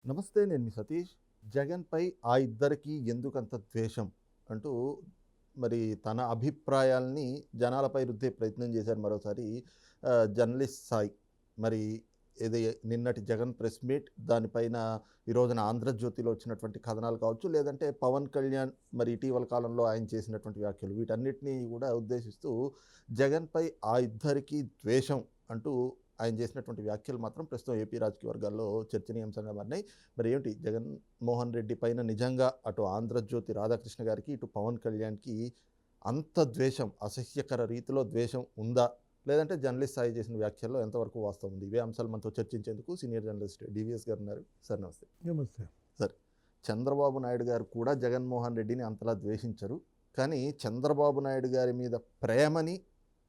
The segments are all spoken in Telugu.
నమస్తే. నేను మీ సతీష్. జగన్‌పై ఆ ఇద్దరికీ ఎందుకంత ద్వేషం అంటూ మరి తన అభిప్రాయాల్ని జనాలపై రుద్దే ప్రయత్నం చేశారు మరోసారి జర్నలిస్ట్ సాయి. మరి ఇది నిన్నటి జగన్ ప్రెస్ మీట్ దానిపైన ఈ రోజున 'ఆంధ్రజ్యోతి'లో వచ్చినటువంటి కథనాలు కావచ్చు, లేదంటే పవన్ కళ్యాణ్ మరి ఇటీవల కాలంలో ఆయన చేసినటువంటి వ్యాఖ్యలు వీటన్నిటిని కూడా ఉద్దేశిస్తూ జగన్‌పై ఆ ఇద్దరికీ ద్వేషం అంటూ ఆయన చేసినటువంటి వ్యాఖ్యలు మాత్రం ప్రస్తుతం ఏపీ రాజకీయ వర్గాల్లో చర్చనీయాంశంగా మారినాయి. మరి ఏంటి జగన్మోహన్ రెడ్డి పైన నిజంగా అటు 'ఆంధ్రజ్యోతి' రాధాకృష్ణ గారికి, ఇటు పవన్ కళ్యాణ్‌కి అంత ద్వేషం, అసహ్యకర రీతిలో ద్వేషం ఉందా? లేదంటే జర్నలిస్ట్ సాయి చేసిన వ్యాఖ్యల్లో ఎంతవరకు వాస్తవం ఉంది? ఇవే అంశాలు మనతో చర్చించేందుకు సీనియర్ జర్నలిస్ట్ డివిఎస్ గారు ఉన్నారు. సార్ నమస్తే. నమస్తే. సార్, చంద్రబాబు నాయుడు గారు కూడా జగన్మోహన్ రెడ్డిని అంతలా ద్వేషించరు. కానీ చంద్రబాబు నాయుడు గారి మీద ప్రేమని,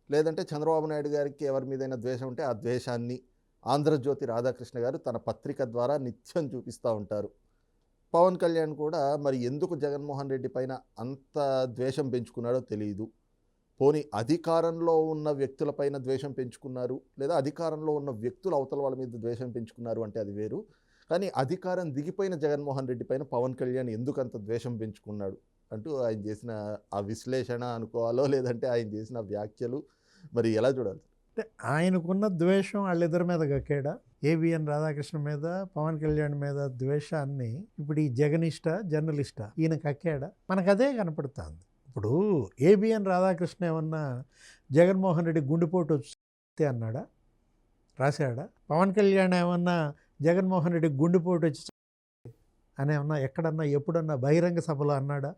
లేదంటే చంద్రబాబు నాయుడు గారికి ఎవరి మీదైనా ద్వేషం ఉంటే ఆ ద్వేషాన్ని 'ఆంధ్రజ్యోతి' రాధాకృష్ణ గారు తన పత్రిక ద్వారా నిత్యం చూపిస్తూ ఉంటారు. పవన్ కళ్యాణ్ కూడా మరి ఎందుకు జగన్మోహన్ రెడ్డి పైన అంత ద్వేషం పెంచుకున్నాడో తెలియదు. పోనీ అధికారంలో ఉన్న వ్యక్తులపైన ద్వేషం పెంచుకున్నారు, లేదా అధికారంలో ఉన్న వ్యక్తులు అవతల వాళ్ళ మీద ద్వేషం పెంచుకున్నారు అంటే అది వేరు. కానీ అధికారం దిగిపోయిన జగన్మోహన్ రెడ్డి పైన పవన్ కళ్యాణ్ ఎందుకంత ద్వేషం పెంచుకున్నాడు అంటూ ఆయన చేసిన ఆ విశ్లేషణ అనుకోవాలో, లేదంటే ఆయన చేసిన వ్యాఖ్యలు మరి ఎలా చూడాలి? అంటే ఆయనకున్న ద్వేషం వాళ్ళిద్దరి మీద కక్కాడా? ఏబిఎన్ రాధాకృష్ణ మీద, పవన్ కళ్యాణ్ మీద ద్వేషాన్ని ఇప్పుడు ఈ జర్నలిస్టా ఈయన కక్కాడా? మనకు అదే కనపడుతుంది. ఇప్పుడు ఏబిఎన్ రాధాకృష్ణ ఏమన్నా జగన్మోహన్ రెడ్డి గుండెపోటు వస్తే అన్నాడా? రాశాడా? పవన్ కళ్యాణ్ ఏమన్నా జగన్మోహన్ రెడ్డి గుండెపోటు వచ్చి అని ఏమన్నా ఎక్కడన్నా ఎప్పుడన్నా బహిరంగ సభలో అన్నాడా?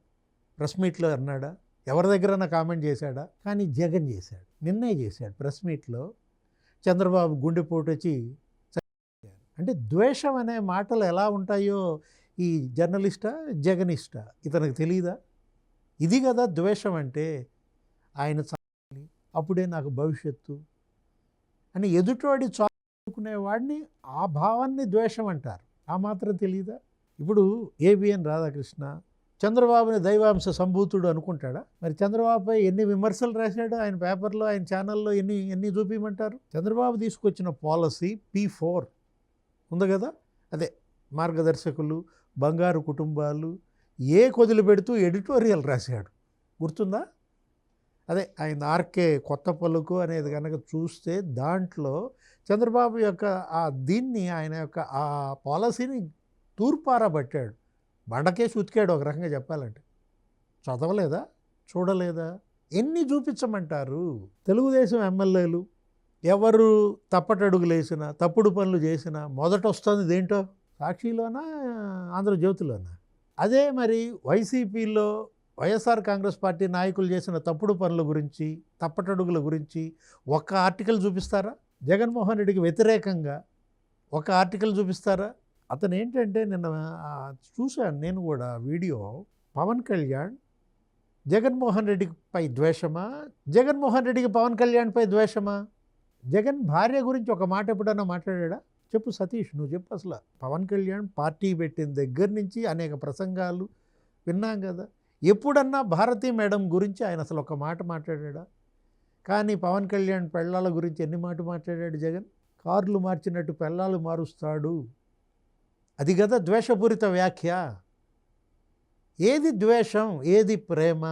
ప్రెస్ మీట్లో అన్నాడా? ఎవరి దగ్గరన్నా కామెంట్ చేశాడా? కానీ జగన్ చేశాడు. నిన్నే చేశాడు ప్రెస్ మీట్లో. చంద్రబాబు గుండెపోటు వచ్చి అంటే ద్వేషం అనే మాటలు ఎలా ఉంటాయో ఈ జగనిస్టా ఇతనికి తెలీదా? ఇది కదా ద్వేషం అంటే. ఆయన చాలి అప్పుడే నాకు భవిష్యత్తు అని ఎదుటోడి చాలుకునేవాడిని ఆ భావాన్ని ద్వేషం అంటారు. ఆ మాత్రం తెలీదా? ఇప్పుడు ఏబిఎన్ రాధాకృష్ణ చంద్రబాబుని దైవాంశ సంభూతుడు అనుకుంటాడా? మరి చంద్రబాబుపై ఎన్ని విమర్శలు రాశాడు ఆయన పేపర్లో, ఆయన ఛానల్లో ఎన్ని చూపించమంటారు? చంద్రబాబు తీసుకొచ్చిన పాలసీ P4 ఉంది కదా, అదే మార్గదర్శకులు, బంగారు కుటుంబాలు కొదిలి పెడుతూ ఎడిటోరియల్ రాశాడు, గుర్తుందా? అదే ఆయన ఆర్కే కొత్త పలుకు అనేది కనుక చూస్తే దాంట్లో చంద్రబాబు యొక్క ఆయన యొక్క ఆ పాలసీని తూర్పారబట్టాడు, బండకేసి ఉతికాడు ఒక రకంగా చెప్పాలంటే. చదవలేదా? చూడలేదా? ఎన్ని చూపించమంటారు? తెలుగుదేశం ఎమ్మెల్యేలు ఎవరు తప్పటడుగులు వేసినా, తప్పుడు పనులు చేసినా మొదట వస్తుంది దేంటో? సాక్షిలోనా, ఆంధ్రజ్యోతిలోనా? అదే మరి వైసీపీలో వైఎస్ఆర్ కాంగ్రెస్ పార్టీ నాయకులు చేసిన తప్పుడు పనుల గురించి, తప్పటడుగుల గురించి ఒక్క ఆర్టికల్ చూపిస్తారా? జగన్మోహన్ రెడ్డికి వ్యతిరేకంగా ఒక ఆర్టికల్ చూపిస్తారా? అతను ఏంటంటే నిన్న చూశాను నేను కూడా వీడియో. పవన్ కళ్యాణ్ జగన్మోహన్ రెడ్డిపై ద్వేషమా, జగన్మోహన్ రెడ్డికి పవన్ కళ్యాణ్పై ద్వేషమా? జగన్ భార్య గురించి ఒక మాట ఎప్పుడన్నా మాట్లాడా? చెప్పు సతీష్, నువ్వు చెప్పు. అసలు పవన్ కళ్యాణ్ పార్టీ పెట్టిన దగ్గర నుంచి అనేక ప్రసంగాలు విన్నాం కదా, ఎప్పుడన్నా భారతీ మేడం గురించి ఆయన అసలు ఒక మాట మాట్లాడా? కానీ పవన్ కళ్యాణ్ పెళ్ళాల గురించి ఎన్ని మాట మాట్లాడాడు జగన్? కార్లు మార్చినట్టు పెళ్ళాలు మారుస్తాడు, అది కదా ద్వేషపూరిత వ్యాఖ్య. ఏది ద్వేషం, ఏది ప్రేమ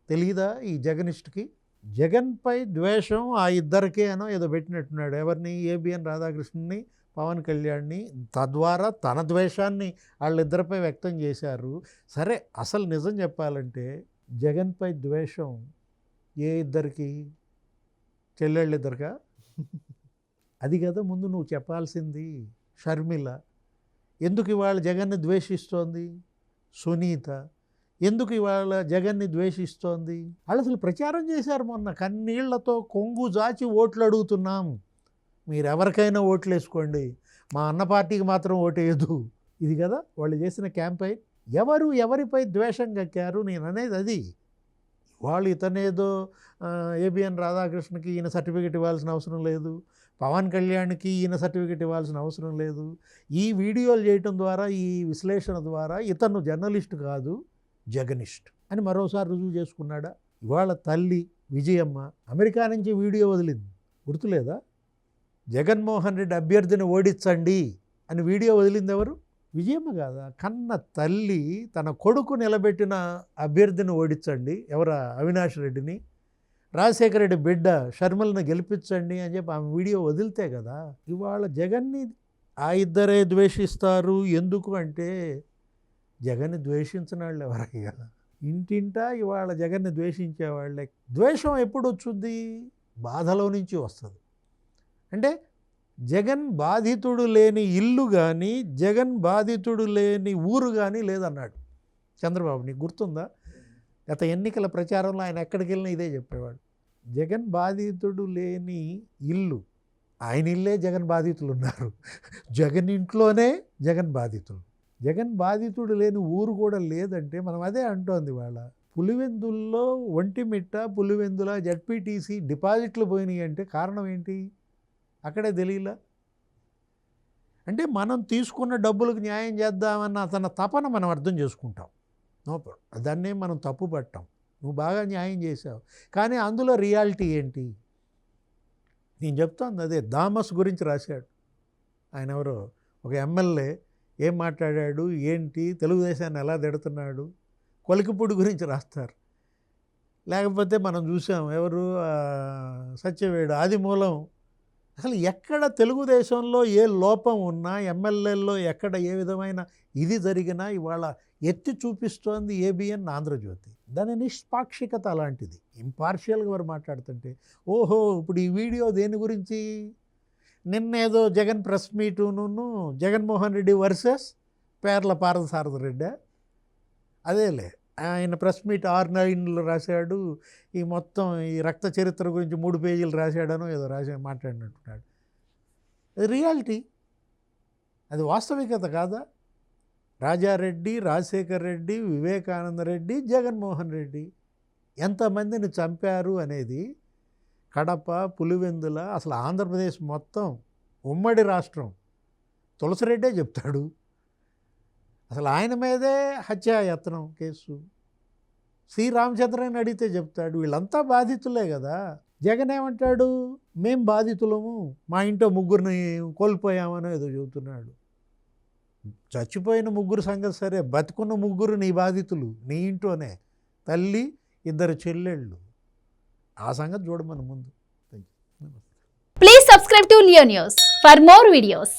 తెలీదా ఈ జగనిస్ట్కి? జగన్పై ద్వేషం ఆ ఇద్దరికే అనో ఏదో పెట్టినట్టున్నాడు. ఎవరిని? ఏబిఎన్ రాధాకృష్ణని, పవన్ కళ్యాణ్ని. తద్వారా తన ద్వేషాన్ని వాళ్ళిద్దరిపై వ్యక్తం చేశారు. సరే, అసలు నిజం చెప్పాలంటే జగన్పై ద్వేషం ఏ ఇద్దరికి? చెల్లెళ్ళిద్దరికా? అది కదా ముందు నువ్వు చెప్పాల్సింది. షర్మిల ఎందుకు ఇవాళ జగన్ని ద్వేషిస్తోంది? సునీత ఎందుకు ఇవాళ జగన్ని ద్వేషిస్తోంది? వాళ్ళు అసలు ప్రచారం చేశారు మొన్న, కన్నీళ్లతో కొంగు జాచి ఓట్లు అడుగుతున్నాం, మీరు ఎవరికైనా ఓట్లు వేసుకోండి, మా అన్న పార్టీకి మాత్రం ఓటేయదు. ఇది కదా వాళ్ళు చేసిన క్యాంపెయిన్. ఎవరిపై ద్వేషం కక్కారు? నేను అనేది అది. వాళ్ళు ఇతనేదో ఏబిఎన్ రాధాకృష్ణకి ఈయన సర్టిఫికెట్ ఇవ్వాల్సిన అవసరం లేదు, పవన్ కళ్యాణ్కి ఈయన సర్టిఫికెట్ ఇవ్వాల్సిన అవసరం లేదు. ఈ వీడియోలు చేయటం ద్వారా, ఈ విశ్లేషణ ద్వారా ఇతను జర్నలిస్ట్ కాదు, జగనిస్ట్ అని మరోసారి రుజువు చేసుకున్నాడా? ఇవాళ తల్లి విజయమ్మ అమెరికా నుంచి వీడియో వదిలింది, గుర్తులేదా? జగన్మోహన్ రెడ్డి అభ్యర్థిని ఓడించండి అని వీడియో వదిలింది ఎవరు? విజయమ్మ కాదా, కన్న తల్లి తన కొడుకు నిలబెట్టిన అభ్యర్థిని ఓడించండి, ఎవరా అవినాష్ రెడ్డిని, రాజశేఖర రెడ్డి బిడ్డ షర్మిలను గెలిపించండి అని చెప్పి ఆమె వీడియో వదిలితే కదా ఇవాళ జగన్ని ఆ ఇద్దరే ద్వేషిస్తారు. ఎందుకు అంటే జగన్ని ద్వేషించిన వాళ్ళు ఎవరయ్యా? ఇంటింటా ఇవాళ జగన్ని ద్వేషించే వాళ్ళే. ద్వేషం ఎప్పుడు వచ్చుద్ది? బాధలో నుంచి వస్తుంది. అంటే జగన్ బాధితుడు లేని ఇల్లు కానీ, జగన్ బాధితుడు లేని ఊరు కానీ లేదన్నాడు చంద్రబాబు. నీకు గుర్తుందా? గత ఎన్నికల ప్రచారంలో ఆయన ఎక్కడికి వెళ్ళినా ఇదే చెప్పేవాడు. జగన్ బాధితుడు లేని ఇల్లు, ఆయన ఇల్లే జగన్ బాధితులు ఉన్నారు. జగన్ ఇంట్లోనే జగన్ బాధితులు. జగన్ బాధితుడు లేని ఊరు కూడా లేదంటే మనం అదే అంటోంది వాళ్ళ. పులివెందుల్లో ఒంటిమిట్ట, పులివెందుల జడ్పీటీసీ డిపాజిట్లు పోయినాయి అంటే కారణం ఏంటి? అక్కడే తెలియలా. అంటే మనం తీసుకున్న డబ్బులకు న్యాయం చేద్దామన్న అతని తపన మనం అర్థం చేసుకుంటాం. దాన్నే మనం తప్పు పట్టాం. నువ్వు బాగా న్యాయం చేసావు, కానీ అందులో రియాలిటీ ఏంటి? నేను చెప్తాను అదే. థామస్ గురించి రాశాడు ఆయన, ఎవరో ఒక ఎమ్మెల్యే ఏం మాట్లాడాడు ఏంటి, తెలుగుదేశాన్ని ఎలా తిడుతున్నాడు, కొలికిపూడి గురించి రాస్తారు. లేకపోతే మనం చూసాం ఎవరు సత్యవేడు ఆదిమూలం. అసలు ఎక్కడ తెలుగుదేశంలో ఏ లోపం ఉన్నా, ఎమ్మెల్యేల్లో ఎక్కడ ఏ విధమైన ఇది జరిగినా ఇవాళ ఎత్తి చూపిస్తోంది ఏబిఎన్ ఆంధ్రజ్యోతి. దాని నిష్పాక్షికత అలాంటిది. ఇంపార్షియల్గా వారు మాట్లాడుతుంటే ఓహో ఇప్పుడు ఈ వీడియో దేని గురించి? నిన్నేదో జగన్ ప్రెస్ మీటును జగన్మోహన్ రెడ్డి వర్సెస్ పేర్ల పార్థసారథి రెడ్డి, అదేలే ఆయన ప్రెస్ మీట్ 6/9 రాశాడు. ఈ మొత్తం ఈ రక్త చరిత్ర గురించి 3 పేజీలు రాశాడనో ఏదో మాట్లాడినట్టున్నాడు. అది రియాలిటీ, అది వాస్తవికత కాదా? రాజారెడ్డి, రాజశేఖర్ రెడ్డి, వివేకానంద రెడ్డి, జగన్మోహన్ రెడ్డి ఎంతమందిని చంపారు అనేది కడప, పులివెందుల, అసలు ఆంధ్రప్రదేశ్ మొత్తం ఉమ్మడి రాష్ట్రం తులసిరెడ్డే చెప్తాడు. అసలు ఆయన మీదే హత్యాయత్నం కేసు. శ్రీరామచంద్రని అడిగితే చెప్తాడు. వీళ్ళంతా బాధితులే కదా. జగన్ ఏమంటాడు? మేం బాధితులము, మా ఇంట్లో 3 కోల్పోయామని ఏదో చెబుతున్నాడు. చచ్చిపోయిన 3 సంగతి సరే, బతుకున్న 3 నీ బాధితులు, నీ ఇంట్లోనే తల్లి, 2 చెల్లెళ్ళు. ఆ సంగతి చూడమని ముందు. Please subscribe to Leo News for more videos.